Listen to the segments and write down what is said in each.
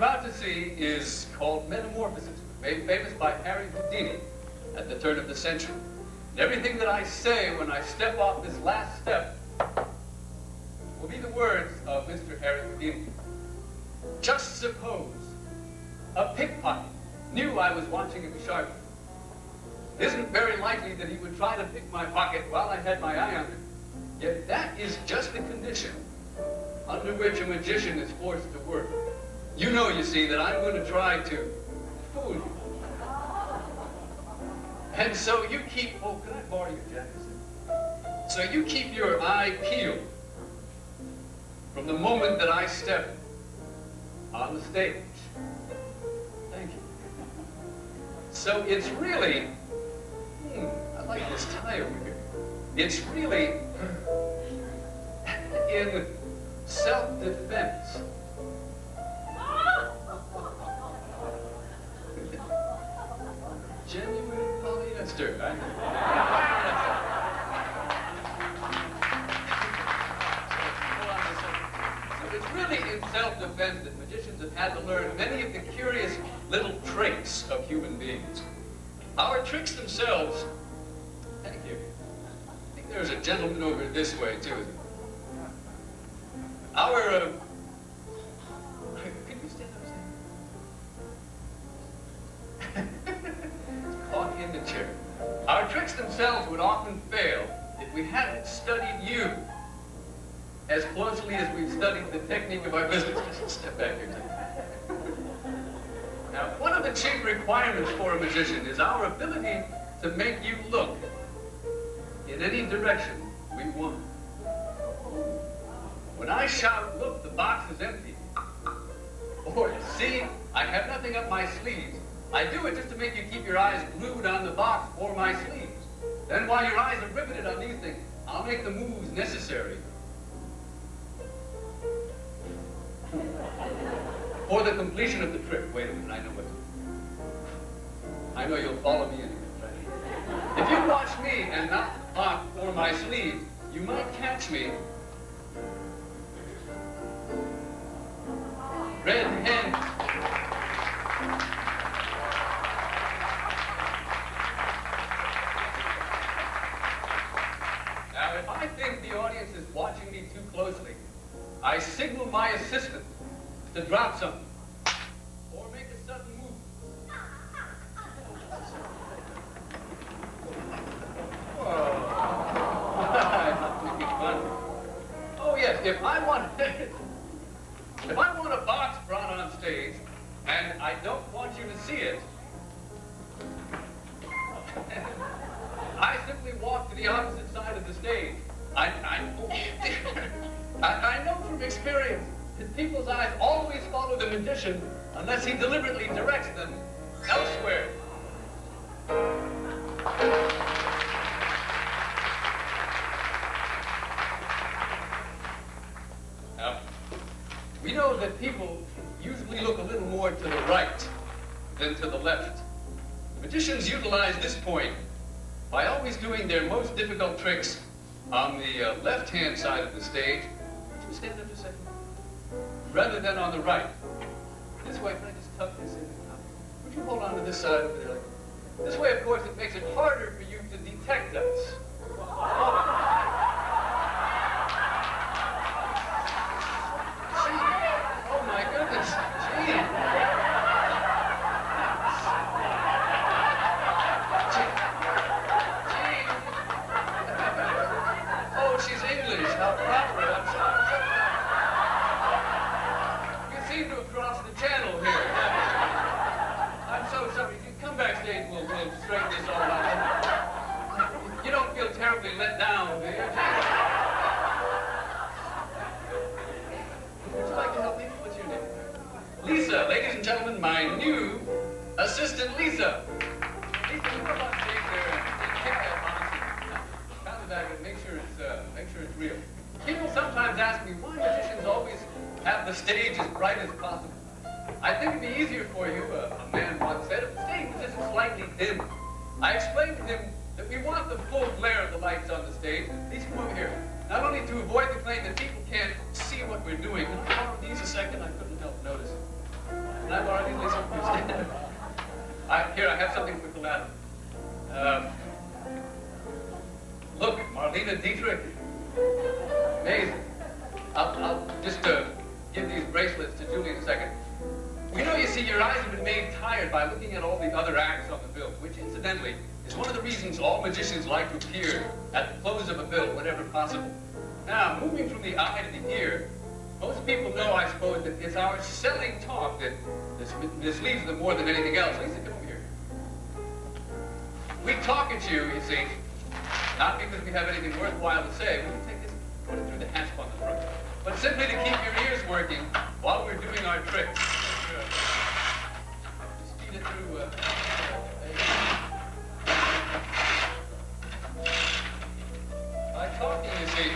about to see is called Metamorphosis, made famous by Houdini at the turn of the century. And everything that I say when I step off this last step will be the words of Mr. Houdini. Just suppose a pickpocket knew I was watching him sharply. It isn't very likely that he would try to pick my pocket while I had my eye on him. Yet that is just the condition under which a magician is forced to work. You know, you see, that I'm going to try to fool you. And so you keep, oh, can I borrow your jacket? So you keep your eye peeled from the moment that I step on the stage. Thank you. So it's really, I like this tie over here. It's really in self-defense. Genuine polyester, right? So it's really in self-defense that magicians have had to learn many of the curious little tricks of human beings. Our tricks themselves, thank you. I think there's a gentleman over this way, too. Our, can you stand up? Caught in the chair. Our tricks themselves would often fail if we hadn't studied you as closely as we've studied the technique of our business. Just step back here, Tim. Now, one of the chief requirements for a magician is our ability to make you look in any direction we want. When I shout, look, the box is empty, or see, I have nothing up my sleeves, I do it just to make you keep your eyes glued on the box or my sleeves. Then while your eyes are riveted on these things, I'll make the moves necessary for the completion of the trick. Wait a minute, I know what to do. I know you'll follow me in here, right? If you watch me and not the box or my sleeves, you might catch me red-handed. Now, if I think the audience is watching me too closely, I signal my assistant to drop something or make a sudden move. Whoa. Oh, yes, if I want a box brought on stage, and I don't want you to see it, I simply walk to the opposite side of the stage. I know from experience that people's eyes always follow the magician unless he deliberately directs them elsewhere. Now, we know that people usually look a little more to the right than to the left. Magicians utilize this point by always doing their most difficult tricks on the left-hand side of the stage. Would you stand up a second? Rather than on the right. This way, can I just tuck this in? Would you hold on to this side over there? This way, of course, it makes it harder for you to detect us. Oh my goodness, gee. Oh, she's English, how proper, I'm sorry. You seem to have crossed the channel here. I'm so sorry. You come backstage, we'll straighten this all out. You don't feel terribly let down, do you? Would you like to help me? What's your name? Lisa, ladies and gentlemen, my new assistant, Lisa. Lisa, you come on stage there and kick that box. Pound it back and make sure it's real. People sometimes ask me why magicians always have the stage as bright as possible. I think it'd be easier for you, a man once said, if the stage was just slightly dim. I explained to him that we want the full glare of the lights on the stage. Please come over here. Not only to avoid the claim that people can't see what we're doing. Can I borrow these a second? I couldn't help noticing. Here, I have something for collateral. Look, Marlena Dietrich. Amazing. I'll just give these bracelets to Julie in a second. You see, your eyes have been made tired by looking at all the other acts on the bill, which, incidentally, is one of the reasons all magicians like to appear at the close of a bill whenever possible. Now, moving from the eye to the ear, most people know, I suppose, that it's our selling talk that misleads them more than anything else. Lisa, come over here. We talk at you, you see, not because we have anything worthwhile to say. We can take this, put it through the hasp on the front, but simply to keep your ears working while we're doing our tricks. Just feed it through. By talking, you see,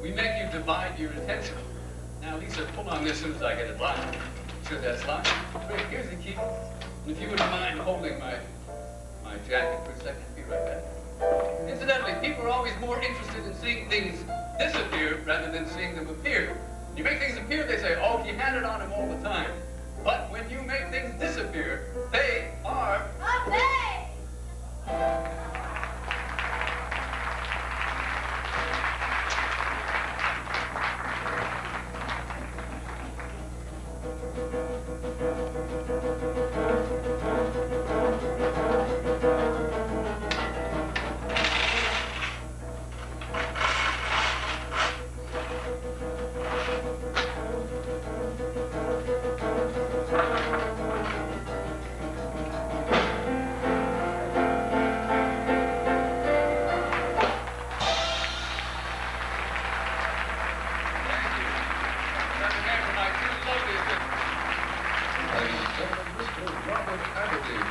we make you divide your attention. Now, Lisa, pull on this as soon as I get it lined. Sure that's lined. Great, here's the key. And if you wouldn't mind holding my jacket for a second, be right back. Incidentally, people are always more interested in seeing things disappear rather than seeing them appear. You make things appear, they say, oh, you had it on him all the time. But when you make things disappear, they are... Okay. Aberdeen.